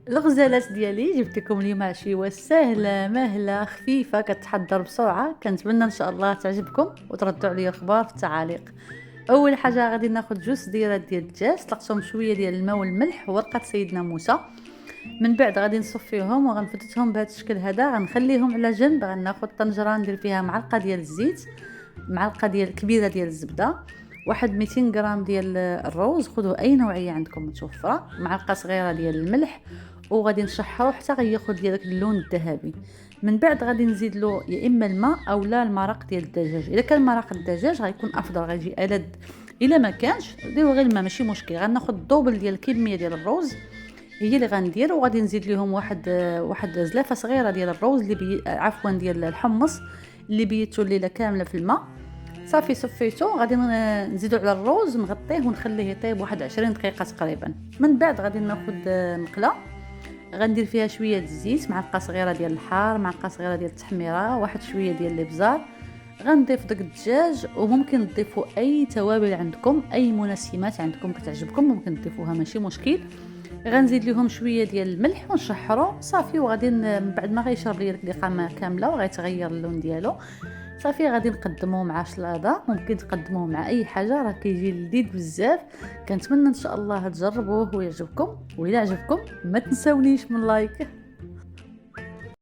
الغزالات ديالي جبت لكم اليوم عشيوه سهله مهله خفيفه كتحضر بسرعه. كنتمنى ان شاء الله تعجبكم وتردوا عليا الخبار في التعاليق. اول حاجه غادي ناخذ جوج صديرات ديال الدجاج، طلقتهم شويه ديال الماء والملح وورقه سيدنا موسى. من بعد غادي نصفيهم وغنفتتهم بهذا الشكل هذا، غنخليهم على جنب. غناخذ طنجره ندير فيها معلقه ديال الزيت، معلقه ديال كبيره ديال الزبده، واحد 200 غرام ديال الروز، خذوا اي نوعيه عندكم متوفره، معلقه صغيره ديال الملح، وغادي نشحرو حتى غياخذ ديالك اللون الذهبي. من بعد غادي نزيد له يا اما الماء او لا المرق ديال الدجاج. اذا كان مرق الدجاج غيكون افضل، غيجي ألذ. الا ما كانش ديروا غير الماء ماشي مشكل. غناخذ الدوبل ديال الكميه ديال الروز هي اللي غندير، وغادي نزيد لهم واحد زلافه صغيره ديال الروز اللي عفوا ديال الحمص اللي بيتو الليله كامله في الماء. صافي صفيتو، غادي نزيدو على الروز نغطيه ونخليه يطيب واحد 20 دقيقه تقريبا. من بعد غادي ناخذ مقله، غندير فيها شويه الزيت، معلقه صغيره ديال الحار، معلقه صغيره ديال التحميره، واحد شويه ديال الابزار. غنضيف داك الدجاج، وممكن تضيفوا اي توابل عندكم، اي منسمات عندكم كتعجبكم ممكن تضيفوها ماشي مشكل. غنزيد لهم شويه ديال الملح ونشحرو صافي. وغادي من بعد ما غيشرب لي القامه كامله وغيتغير اللون ديالو، صافي غادي نقدموه مع شلاضه، ممكن تقدموه مع اي حاجه، راه كيجي لذيذ بزاف. كنتمنى ان شاء الله تجربوه ويعجبكم، واذا عجبكم ما تنساونيش من لايك.